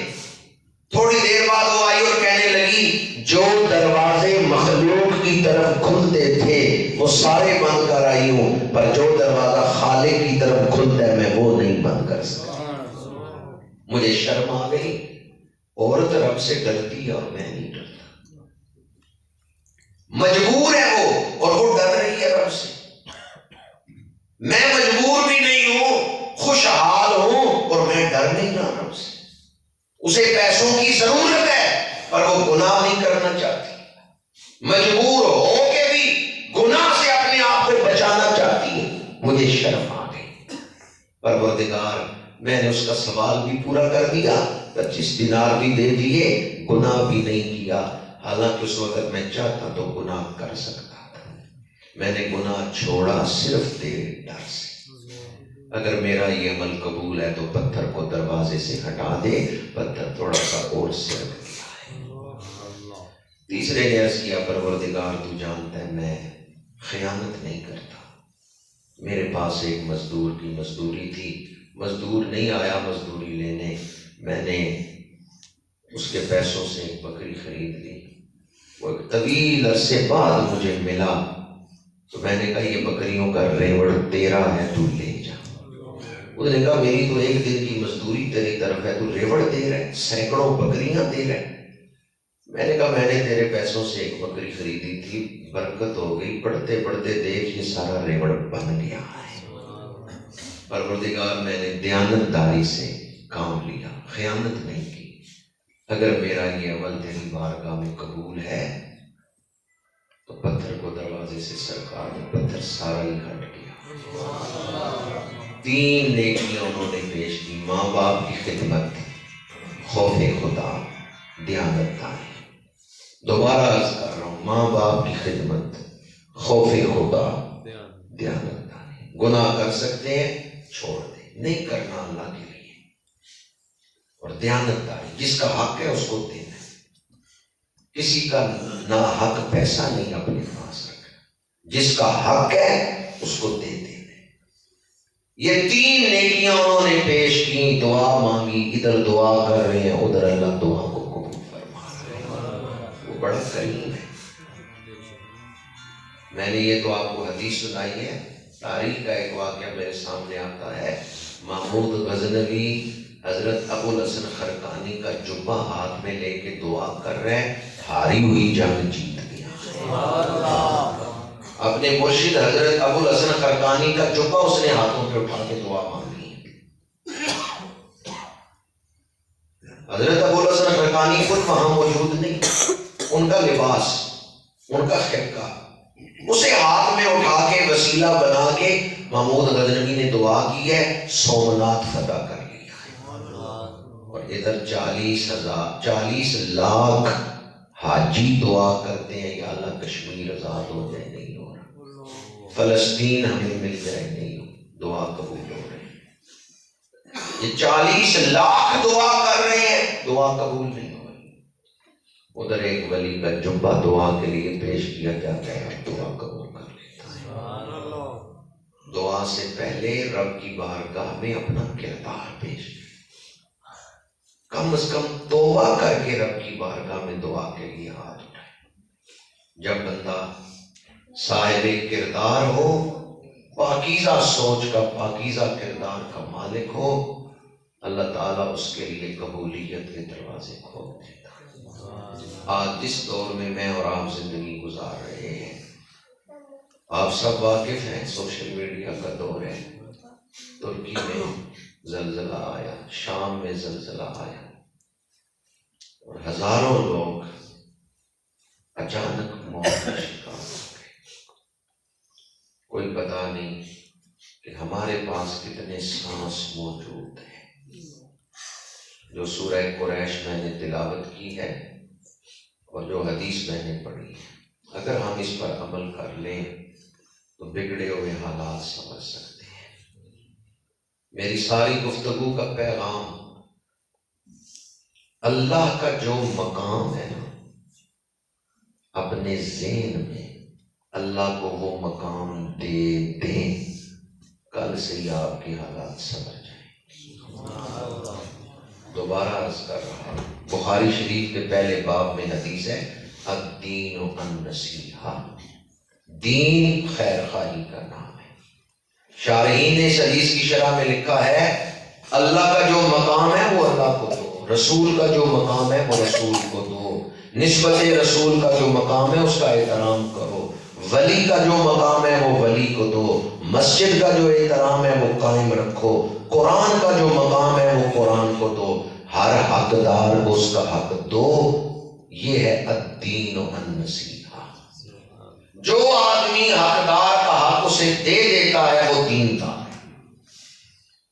تھوڑی دیر بعد وہ آئی اور کہنے لگی جو دروازے مخلوق کی طرف کھلتے تھے وہ سارے بند کر آئی ہوں، پر جو دروازہ خالق کی طرف کھلتا ہے میں وہ نہیں بند کر سکتا۔ مجھے شرم آ گئی، عورت رب سے ڈرتی ہے اور میں نہیں ڈرتا۔ مجبور ہے وہ، اور وہ ڈر رہی ہے رب سے۔ میں مجبور بھی نہیں ہوں، خوشحال ہوں، اور میں ڈر نہیں رہا رب سے۔ اسے پیسوں کی ضرورت ہے پر وہ گناہ نہیں کرنا چاہتی، مجبور ہو کے بھی گناہ سے اپنے آپ کو بچانا چاہتی ہے۔ مجھے شرم آ گئی، پروردگار میں نے اس کا سوال بھی پورا کر دیا، 25 دینار بھی دے دیے، گناہ بھی نہیں کیا، حالانکہ اس وقت میں چاہتا تو گناہ کر سکتا تھا۔ میں نے گناہ چھوڑا صرف تیرے ڈر سے۔ اگر میرا یہ عمل قبول ہے تو پتھر کو دروازے سے ہٹا دے۔ پتھر تھوڑا سا اور سرک دیا ہے۔ تیسرے نے عرض کیا پروردگار تو جانتا ہے میں خیانت نہیں کرتا۔ میرے پاس ایک مزدور کی مزدوری تھی، مزدور نہیں آیا مزدوری لینے، میں نے اس کے پیسوں سے ایک بکری خرید لی، وہ ایک طویل عرصے بعد مجھے ملا، تو میں نے کہا یہ بکریوں کا ریوڑ تیرا ہے، تو لے جا۔ اس نے کہا میری تو ایک دن کی مزدوری تیری طرف ہے، تو ریوڑ دے رہے، سینکڑوں بکریاں دے رہے۔ میں نے کہا میں نے تیرے پیسوں سے ایک بکری خریدی تھی، برکت ہو گئی، پڑھتے پڑھتے دیکھ یہ سارا ریوڑ بن گیا ہے۔ پروردگار میں نے دیانتداری سے کام لیا، خیانت نہیں کی۔ اگر میرا یہ عمل تیری بارگاہ میں قبول ہے تو پتھر کو دروازے سے سرکار نے، پتھر سارا ہی ہٹ گیا۔ 3 نیکیاں انہوں نے پیش کی، ماں باپ کی خدمت، خوف خدا، دیانتداری۔ دوبارہ عرض کر رہا ہوں، ماں باپ کی خدمت، خوف خدا، دیانتداری۔ گناہ کر سکتے ہیں چھوڑ دیں، نہیں کرنا اللہ کے لیے، اور دیانتداری، جس کا حق ہے اس کو دینا، کسی کا ناحق پیسہ نہیں اپنے پاس رکھنا، جس کا حق ہے اس کو دے دینا۔ یہ 3 نیکیاں انہوں نے پیش کی، دعا مانگی، ادھر دعا کر رہے ہیں، ادھر اللہ دعا کو قبول فرما رہے ہیں، وہ بڑا کریم ہے۔ میں نے یہ تو آپ کو حدیث سنائی ہے، تاریخ کا ایک واقعہ میرے سامنے آتا ہے۔ محمود غزنوی حضرت ابو الحسن خرقانی کا جبہ ہاتھ میں لے کے دعا کر رہے ہیں، ہاری ہوئی جنگ جیت گیا۔ اپنے مرشد حضرت ابو الحسن خرقانی کا جبہ اس نے ہاتھوں پہ اٹھا کے دعا مانگی۔ حضرت ابو الحسن خرقانی خود وہاں موجود نہیں، ان کا لباس، ان کا خرقہ، اسے ہاتھ میں اٹھا کے وسیلہ بنا کے محمود غزنوی نے دعا کی ہے، سومنات فتح کر لیا ہے۔ اور ادھر 40 لاکھ حاجی دعا کرتے ہیں، یا اللہ کشمیر آزاد ہو جائے، نہیں ہو رہا، فلسطین ہمیں مل جائے، نہیں ہو، دعا قبول ہو رہی ہے۔ یہ 40 لاکھ دعا کر رہے ہیں، دعا قبول نہیں ہو رہی۔ ادھر ایک ولی کا جبہ دعا کے لیے پیش کیا جاتا ہے، دعا قبول کر لیتا ہے۔ دعا سے پہلے رب کی بارگاہ میں اپنا کردار پیش کریں، کم از کم توبہ کر کے رب کی بارگاہ میں دعا کے لیے ہاتھ اٹھائیں۔ جب بندہ صاحب کردار ہو، پاکیزہ سوچ کا، پاکیزہ کردار کا مالک ہو، اللہ تعالیٰ اس کے لیے قبولیت کے دروازے کھول دیتا ہے۔ آج جس دور میں میں اور آپ زندگی گزار رہے ہیں، آپ سب واقف ہیں، سوشل میڈیا کا دور ہے۔ ترکی میں زلزلہ آیا، شام میں زلزلہ آیا، اور ہزاروں لوگ اچانک موت کا شکار ہو گئے۔ کوئی پتہ نہیں کہ ہمارے پاس کتنے سانس موجود ہیں۔ جو سورہ قریش میں نے تلاوت کی ہے اور جو حدیث میں نے پڑھی ہے، اگر ہم اس پر عمل کر لیں تو بگڑے ہوئے حالات سمجھ سکتے ہیں۔ میری ساری گفتگو کا پیغام، اللہ کا جو مقام ہے نا، اپنے ذہن میں اللہ کو وہ مقام دے دیں، کل سے ہی آپ کی حالات سمجھ جائیں۔ دوبارہ عرض کر رہا ہوں، بخاری شریف کے پہلے باب میں حدیث ہے الدین النصیحہ، دین خیر خواہی کا نام ہے۔ شارحین نے اس حدیث کی شرح میں لکھا ہے اللہ کا جو مقام ہے وہ اللہ کو دو، رسول کا جو مقام ہے وہ رسول کو دو، نسبت رسول کا جو مقام ہے اس کا احترام کرو، ولی کا جو مقام ہے وہ ولی کو دو، مسجد کا جو احترام ہے وہ قائم رکھو، قرآن کا جو مقام ہے وہ قرآن کو دو، ہر حقدار کو اس کا حق دو۔ یہ ہے الدین النصیحہ۔ جو آدمی حقدار کا حق اسے دے دیتا ہے وہ دیندار ہے۔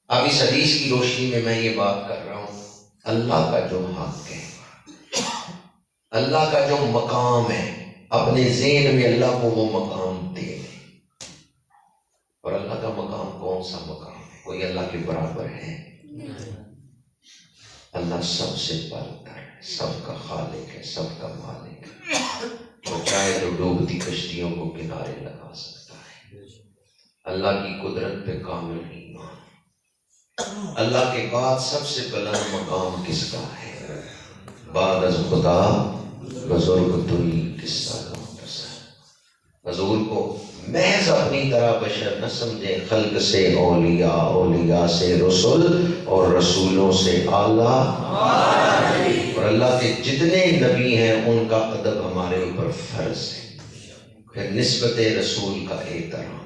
اب اس حدیث کی روشنی میں یہ بات کر رہا ہوں، اللہ کا جو حق ہے، اللہ کا جو مقام ہے، اپنے ذہن میں اللہ کو وہ مقام دے دیں۔ اور اللہ کا مقام کون سا مقام ہے؟ کوئی اللہ کے برابر ہے؟ اللہ سب سے برتر ہے، سب کا خالق ہے، سب کا مالک ہے، اور چاہے تو ڈوبتی کشتیوں کو کنارے لگا سکتا ہے۔ اللہ کی قدرت پہ کامل ایمان۔ اللہ کے بعد سب سے بلند مقام کس کا ہے؟ بعد از خدا بزرگ توئی قصہ کا مختصر۔ حضور کو محض اپنی طرح بشر نہ سمجھیں، خلق سے اولیاء، اولیاء سے رسول، اور رسولوں سے اعلیٰ، اور اللہ کے جتنے نبی ہیں ان کا ادب ہمارے اوپر فرض ہے۔ پھر نسبت رسول کا احترام،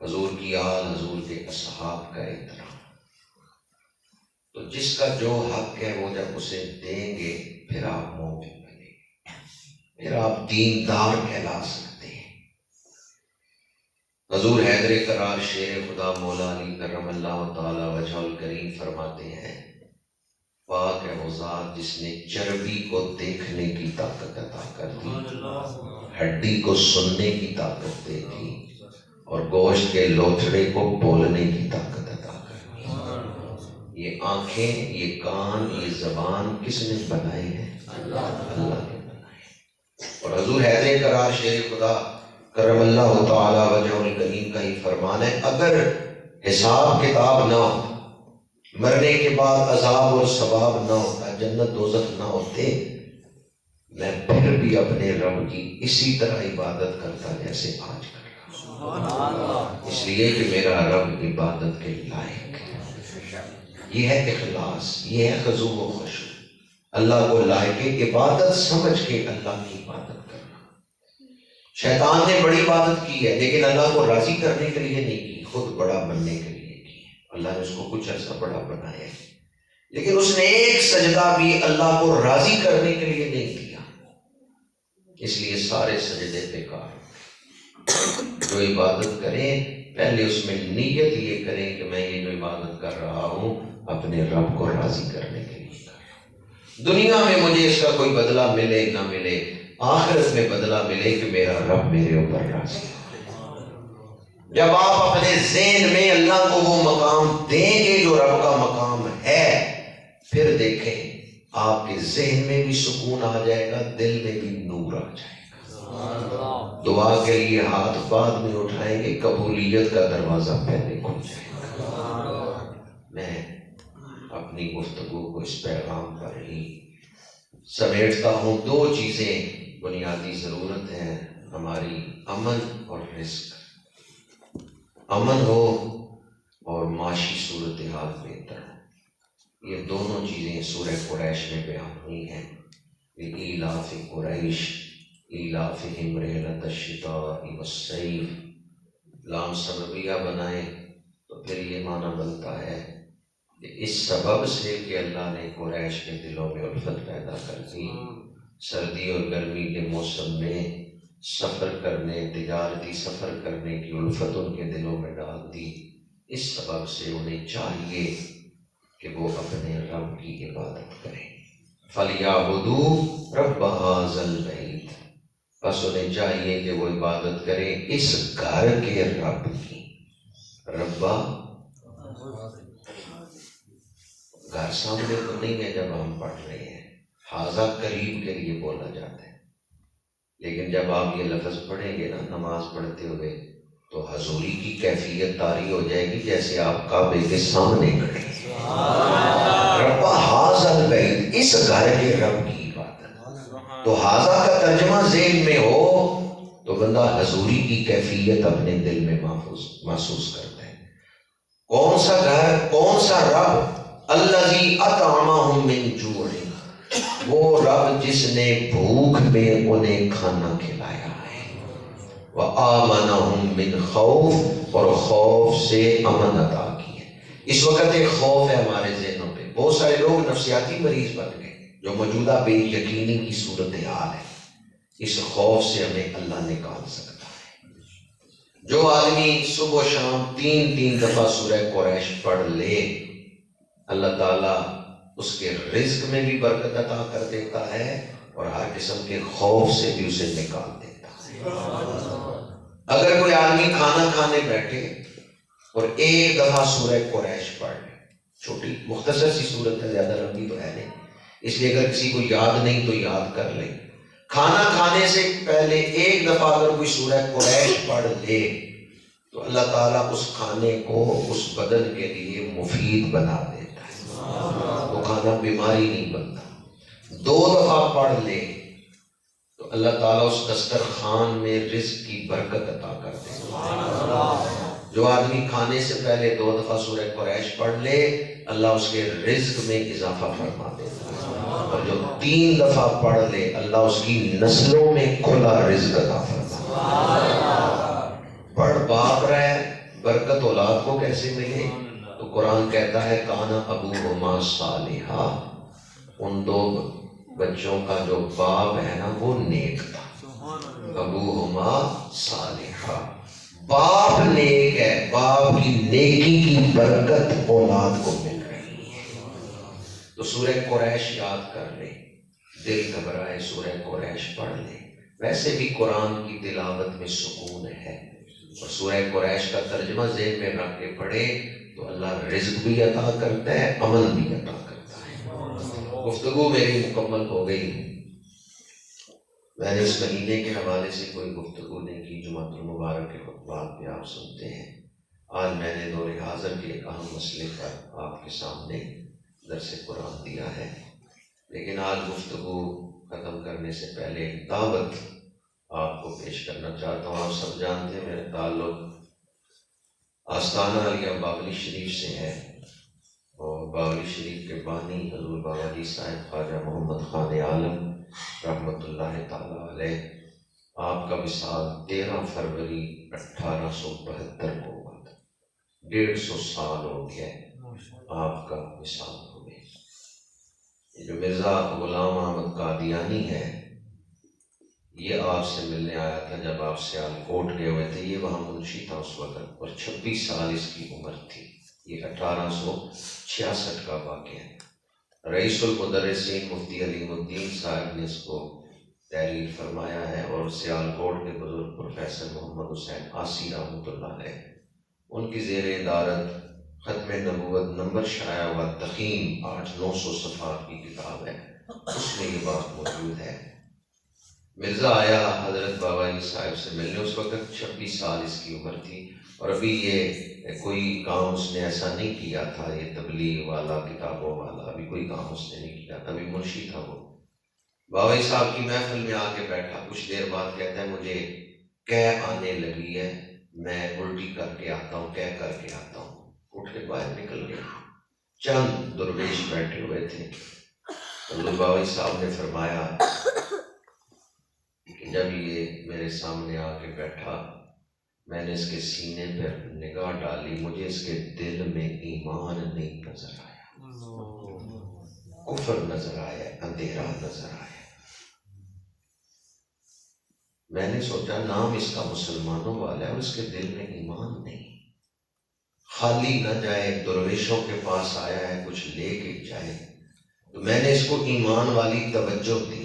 حضور کی آل، حضور کے اصحاب کا احترام۔ تو جس کا جو حق ہے وہ جب اسے دیں گے پھر آپ مومن بنیں گے، پھر آپ دیندار کہلا سکتے ہیں۔ حضور حیدر کرار شیر خدا مولا علی کرم اللہ تعالی وجہ الکریم فرماتے ہیں پاک ہے وہ ذات جس نے چربی کو دیکھنے کی طاقت عطا کر دی، ہڈی کو سننے کی طاقت دے دی، اور گوشت کے لوتھڑے کو بولنے کی طاقت عطا کر دی۔ یہ آنکھیں، یہ کان، یہ زبان کس نے بنائے ہیں؟ اللہ نے بنائے۔ اور حضور حیدر کرار شیر خدا کرم اللہ تعالی وجہ الکریم کا ہی فرمان ہے اگر حساب کتاب نہ ہو، مرنے کے بعد عذاب اور ثواب نہ ہوتا، جنت دوزخ نہ ہوتے، میں پھر بھی اپنے رب کی اسی طرح عبادت کرتا جیسے آج کر رہا ہوں، اس لیے کہ میرا رب عبادت کے لائق ہے۔ یہ ہے اخلاص، یہ ہے خضوع و خشوع، اللہ کو لائق عبادت سمجھ کے اللہ کی عبادت کرنا۔ شیطان نے بڑی عبادت کی ہے لیکن اللہ کو راضی کرنے کے لیے نہیں کی، خود بڑا بننے کے لیے کی۔ اللہ نے اس کو کچھ عرصہ بڑا بنایا ہے لیکن اس نے ایک سجدہ بھی اللہ کو راضی کرنے کے لیے نہیں کیا، اس لیے سارے سجدے بیکار۔ جو عبادت کریں پہلے اس میں نیت یہ کریں کہ میں یہ جو عبادت کر رہا ہوں اپنے رب کو راضی کرنے کے لیے کر رہا ہوں۔ دنیا میں مجھے اس کا کوئی بدلہ ملے نہ ملے، آخرت میں بدلہ ملے کہ میرا رب میرے اوپر راضی ہے۔ جب آپ اپنے ذہن میں اللہ کو وہ مقام دیں گے جو رب کا مقام ہے، پھر دیکھیں آپ کے ذہن میں بھی سکون آ جائے گا، دل میں بھی نور آ جائے گا۔ دعا کے لیے ہاتھ بعد میں اٹھائیں گے، قبولیت کا دروازہ پہلے کھل جائے گا۔ میں اپنی گفتگو کو اس پیغام پر ہی سمیٹتا ہوں۔ دو چیزیں بنیادی ضرورت ہے ہماری، امن اور رزق۔ امن ہو اور معاشی صورتحال بہتر ہو، یہ دونوں چیزیں سورہ قریش میں بیان ہوئی ہیں۔ لإیلاف قریش ایلافہم رحلۃ الشتاء والصیف، لام سببیہ بنائیں تو پھر یہ معنی بنتا ہے کہ اس سبب سے کہ اللہ نے قریش کے دلوں میں الفت پیدا کر دی، سردی اور گرمی کے موسم میں سفر کرنے، تجارتی سفر کرنے کی الفت ان کے دلوں میں ڈال دی۔ اس سبب سے انہیں چاہیے کہ وہ اپنے رب کی عبادت کریں۔ فَلْيَعْبُدُوا رَبَّ هَٰذَا الْبَيْتِ، بس انہیں چاہیے کہ وہ عبادت کریں اس گھر کے رب کی۔ ربا گھر سامنے تو نہیں ہے جب ہم پڑھ رہے ہیں، حاضہ قریب کے لیے بولا جاتا ہے، لیکن جب آپ یہ لفظ پڑھیں گے نا نماز پڑھتے ہوئے تو حضوری کی کیفیت طاری ہو جائے گی جیسے آپ کعبے کے سامنے کھڑے ہیں۔ رب ھذا البیت، اس گھر کے رب کی عبادت. تو حاضہ کا ترجمہ ذہن میں ہو تو بندہ حضوری کی کیفیت اپنے دل میں محسوس کرتا ہے. کون سا گھر، کون سا رب؟ الذی اطعمہم من جوع، وہ رب جس نے بھوک میں انہیں کھانا کھلایا ہے. وآمنہم من خوف، اور خوف سے امن عطا کی ہے. اس وقت ایک خوف ہے ہمارے ذہنوں پہ. بہت سارے لوگ نفسیاتی مریض بن گئے جو موجودہ بے یقینی کی صورتحال ہے. اس خوف سے ہمیں اللہ نکال سکتا ہے. جو آدمی صبح و شام 3 دفعہ سورہ قریش پڑھ لے، اللہ تعالیٰ اس کے رزق میں بھی برکت عطا کر دیتا ہے اور ہر قسم کے خوف سے بھی اسے نکال دیتا ہے. اگر کوئی آدمی کھانا کھانے بیٹھے اور ایک دفعہ سورہ قریش پڑھ لے، چھوٹی مختصر سی صورت ہے، زیادہ لمبی تو ہے نہیں، اس لیے اگر کسی کو یاد نہیں تو یاد کر لے. کھانا کھانے سے پہلے ایک دفعہ اگر کوئی سورہ قریش پڑھ لے تو اللہ تعالیٰ اس کھانے کو اس بدن کے لیے مفید بنا دیتا ہے. وہ کھانا بیماری نہیں بنتا. 2 دفعہ پڑھ لے تو اللہ تعالیٰ اس دسترخوان میں رزق کی برکت عطا کر دیتا ہے. جو آدمی کھانے سے پہلے 2 دفعہ سورہ قریش پڑھ لے، اللہ اس کے رزق میں اضافہ فرما دیتا ہے. اور جو 3 دفعہ پڑھ لے، اللہ اس کی نسلوں میں کھلا رزق عطا فرما. پڑھ باپ رہے، برکت اولاد کو کیسے ملے؟ تو قرآن کہتا ہے کانا ابوہما صالحا، ان 2 بچوں کا جو باپ ہے نا وہ نیک تھا. ابوہما صالحا، باپ نیک ہے، باپ کی نیکی کی برکت اولاد کو مل رہی ہے. تو سورہ قریش یاد کر لے، دل گھبرائے سورہ قریش پڑھ لے. ویسے بھی قرآن کی تلاوت میں سکون ہے، اور سورہ قریش کا ترجمہ ذہن میں رکھ کے پڑھے تو اللہ رزق بھی عطا کرتا ہے، عمل بھی عطا کرتا ہے. گفتگو میری مکمل ہو گئی. میں نے اس مہینے کے حوالے سے کوئی گفتگو نہیں کی. جمعۃ المبارک کے خطبات میں آپ سنتے ہیں. آج میں نے دور حاضر کے ایک اہم مسئلے پر آپ کے سامنے درس قرآن دیا ہے، لیکن آج گفتگو ختم کرنے سے پہلے ایک دعوت آپ کو پیش کرنا چاہتا ہوں. آپ سب جانتے ہیں میرا تعلق آستانہ علیہ باولی شریف سے ہے، اور باولی شریف کے بانی حضور بابا جی صاحب خواجہ محمد خان عالم رحمۃ اللہ تعالیٰ علیہ، آپ کا وصال 13 فروری 1872 کو ہوا تھا. 150 سال ہو گئے آپ کا وصال ہوئے. یہ جو مرزا غلام احمد قادیانی ہے، یہ آپ سے ملنے آیا تھا جب آپ سیالکوٹ گئے ہوئے تھے. یہ وہاں منشی تھا اس وقت، اور 26 سال اس کی عمر تھی. یہ 1866 کا واقعہ ہے. رئیس المدرسین مفتی علیم الدین صاحب نے اس کو تحریر فرمایا ہے، اور سیالکوٹ کے بزرگ پروفیسر محمد حسین آسی رحمۃ اللہ علیہ، ان کی زیر ادارت ختم نبوت نمبر شائع ہوا تخیم 800-900 صفحات کی کتاب ہے، اس میں یہ بات موجود ہے. مرزا آیا حضرت بابا جی صاحب سے ملنے. اس وقت 26 سال اس کی عمر تھی، اور ابھی یہ کوئی کام اس نے ایسا نہیں کیا تھا، یہ تبلیغ والا کتابوں والا ابھی کوئی کام اس نے نہیں کیا تھا، ابھی منشی تھا وہ. بابا جی صاحب کی محفل میں آ کے بیٹھا. کچھ دیر بعد کہتا ہے مجھے کہہ آنے لگی ہے، میں الٹی کر کے آتا ہوں، کہہ کر کے آتا ہوں. اٹھ کے باہر نکل گیا. چند درویش بیٹھے ہوئے تھے. حضور بابا جی صاحب نے فرمایا کہ جب یہ میرے سامنے آ کے بیٹھا، میں نے اس کے سینے پر نگاہ ڈالی، مجھے اس کے دل میں ایمان نہیں نظر آیا، کفر نظر آیا، اندھیرا نظر آیا. میں نے سوچا نام اس کا مسلمانوں والا ہے اور اس کے دل میں ایمان نہیں. خالی نہ جائے، درویشوں کے پاس آیا ہے کچھ لے کے جائے. تو میں نے اس کو ایمان والی توجہ دی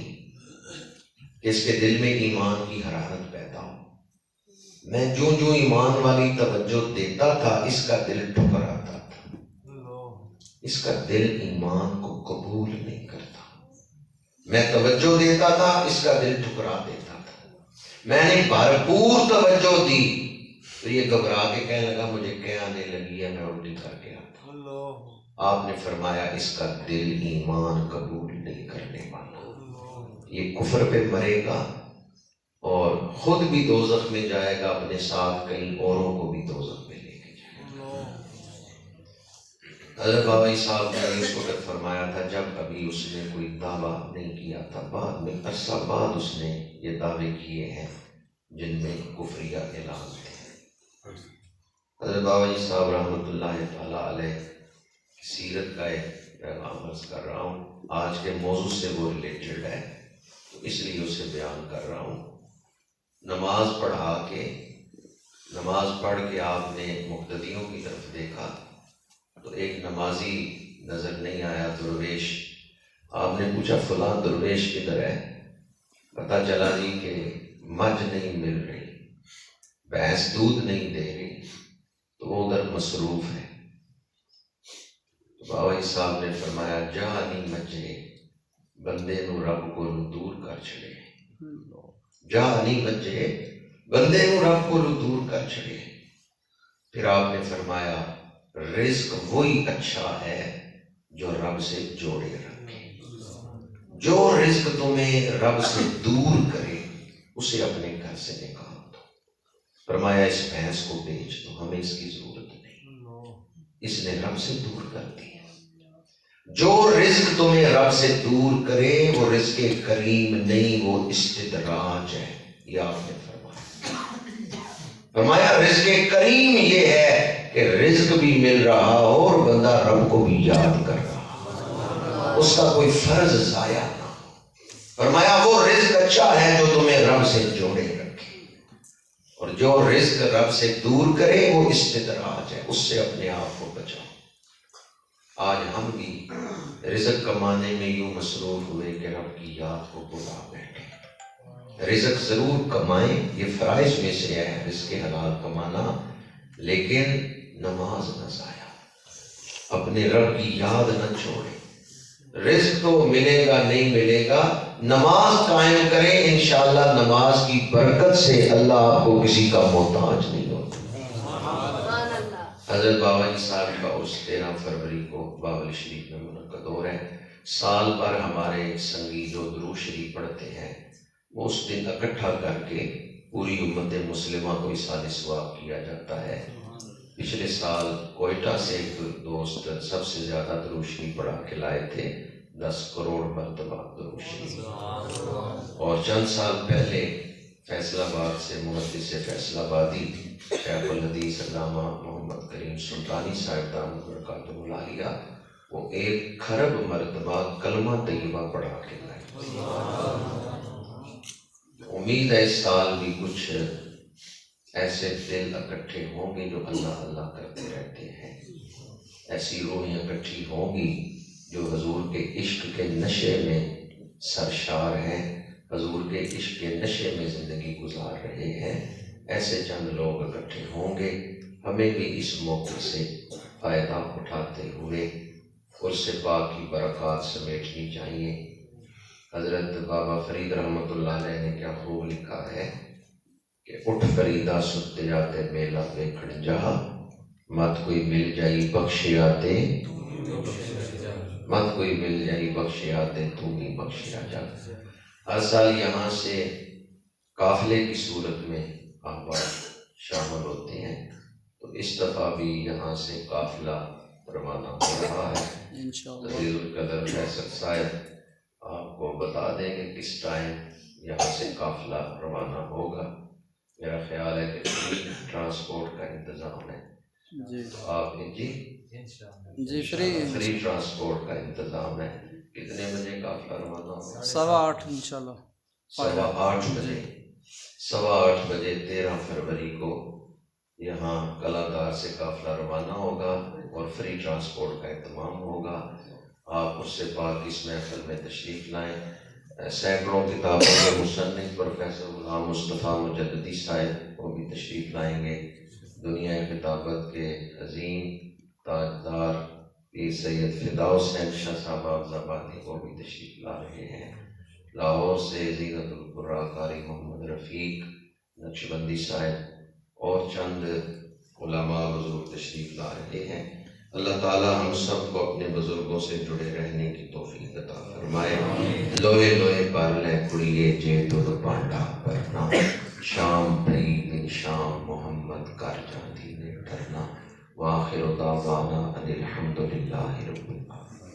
کہ اس کے دل میں ایمان کی حرارت پیدا ہو. میں جو ایمان والی توجہ دیتا تھا، اس کا دل ٹھکراتا تھا. اس کا دل ایمان کو قبول نہیں کرتا. میں توجہ دیتا تھا، اس کا دل ٹھکرا دیتا تھا. میں نے بھرپور توجہ دی تو یہ گھبرا کے کہنے لگا مجھے کیا آنے لگی ہے، میں الٹی کر کے آتا. آپ نے فرمایا اس کا دل ایمان قبول نہیں یہ کفر پہ مرے گا اور خود بھی دوزخ میں جائے گا، اپنے ساتھ کئی اوروں کو بھی دوزخ میں لے کے جائے گا۔ حضرت بابا جی صاحب نے اس وقت فرمایا تھا جب ابھی اس نے کوئی دعویٰ نہیں کیا تھا، بعد میں عرصہ بعد اس نے یہ دعوے کیے ہیں جن میں کفریہ اعلان تھے۔ حضرت بابا جی صاحب رحمۃ اللہ تعالیٰ علیہ کی سیرت کا ایک پیغام عرض کر رہا ہوں، آج کے موضوع سے وہ ریلیٹڈ ہے تو اس لیے اسے بیان کر رہا ہوں۔ نماز پڑھ کے آپ نے مقتدیوں کی طرف دیکھا تو ایک نمازی نظر نہیں آیا، درویش۔ آپ نے پوچھا فلاں درویش کدھر ہے؟ پتہ چلا جی کہ مجھ نہیں مل رہی، بھینس دودھ نہیں دے رہی، تو وہ ادھر مصروف ہے۔ تو بابا جی صاحب نے فرمایا جہاں نہیں مچے بندے نو رب کو دور کر چھڑے، جہاں نہیں مچے بندے نو رب کو دور کر چھڑے۔ پھر آپ نے فرمایا رزق وہی اچھا ہے جو رب سے جوڑے رکھے، جو رزق تمہیں رب سے دور کرے اسے اپنے گھر سے نکال دو۔ فرمایا اس بھینس کو بیچ دو، ہمیں اس کی ضرورت نہیں، اس نے رب سے دور کر دی۔ جو رزق تمہیں رب سے دور کرے وہ رزق کریم نہیں، وہ استدراج ہے۔ یہ آپ نے فرمایا رزق کریم یہ ہے کہ رزق بھی مل رہا ہو اور بندہ رب کو بھی یاد کر رہا، اس کا کوئی فرض ضائع نہ ہو۔ فرمایا وہ رزق اچھا ہے جو تمہیں رب سے جوڑے رکھے، اور جو رزق رب سے دور کرے وہ استدراج ہے، اس سے اپنے آپ کو بچاؤ۔ آج ہم بھی رزق کمانے میں یوں مصروف ہوئے کہ رب کی یاد کو بھلا بیٹھے۔ رزق ضرور کمائیں، یہ فرائض میں سے ہے رزق حلال کمانا، لیکن نماز نہ ضائع، اپنے رب کی یاد نہ چھوڑیں۔ رزق تو ملے گا نہیں ملے گا، نماز قائم کریں، انشاءاللہ نماز کی برکت سے اللہ آپ کو کسی کا محتاج نہیں ہوتا۔ حضرت بابا جی صاحب کا اس 13 فروری کو بابل شریف میں منعقد ہو رہا ہے۔ سال بھر ہمارے سنگی جو درود شریف پڑھتے ہیں وہ اس دن اکٹھا کر کے پوری امت مسلمہ کو اصحاب ثواب کیا جاتا ہے۔ پچھلے سال کوئٹہ سے ایک دوست سب سے زیادہ درود شریف پڑھا کے لائے تھے، 10 کروڑ مرتبہ درود شریف۔ اور چند سال پہلے فیصل آباد سے محدث فیصل آبادی شیخ الحدیث علامہ محمد کریم سلطانی صاحب دامت برکاتہ العالیہ، وہ 1 کھرب مرتبہ کلمہ طیبہ پڑھا کے لائے۔ امید ہے اس سال بھی کچھ ایسے دل اکٹھے ہوں گے جو اللہ اللہ کرتے رہتے ہیں، ایسی روحیں اکٹھی ہوں گی جو حضور کے عشق کے نشے میں سرشار ہیں، حضور کے عشق کے نشے میں زندگی گزار رہے ہیں۔ ایسے چند لوگ اکٹھے ہوں گے، ہمیں بھی اس موقع سے فائدہ اٹھاتے ہوئے قرص پاک کی برکات سمیٹنی چاہیے۔ حضرت بابا فرید رحمۃ اللہ علیہ نے کیا خوب لکھا ہے کہ اٹھ فریدہ ستے جاتے میلہ ویکھن جہاں، مت کوئی مل جائی بخشے آتے، مت کوئی مل جائی بخشے آتے تو بھی بخشیا جا۔ ہر سال یہاں سے قافلے کی صورت میں احباب شامل ہوتے ہیں، تو اس دفعہ بھی یہاں سے قافلہ روانہ ہو رہا ہے۔ عزیز القدر فیصل صاحب آپ کو بتا دیں کہ کس ٹائم یہاں سے قافلہ روانہ ہوگا۔ میرا خیال ہے کہ فری ٹرانسپورٹ کا انتظام ہے، تو آپ جی فری ٹرانسپورٹ کا انتظام ہے۔ کتنے بجے قافلہ روانہ ہوگا؟ 8:15 انشاءاللہ، 8:15 بجے 13 فروری کو یہاں کلادار سے قافلہ روانہ ہوگا اور فری ٹرانسپورٹ کا اہتمام ہوگا۔ آپ اس سے پاک اس محفل میں تشریف لائیں۔ سینکڑوں کتابوں کے مصنف پروفیسر غلام مصطفیٰ مجددی صاحب وہ بھی تشریف لائیں گے۔ دنیا کتابت کے عظیم تاجدار پیر سید فداء حسین شاہ صاحب آبادی وہ بھی تشریف لا رہے ہیں۔ لاہور سے زینت القراء قاری محمد رفیق نقشبندی صاحب اور چند علماء بزرگ تشریف لا رہے ہیں۔ اللہ تعالی ہم سب کو اپنے بزرگوں سے جڑے رہنے کی توفیق عطا فرمائے۔ لوئے لوئے پر لے کڑیے جے دودھ پانڈا پرنا شام بھئی من شام محمد کر جاندی نے ڈرنا وآخر دعوانا ان الحمدللہ رب العالمین.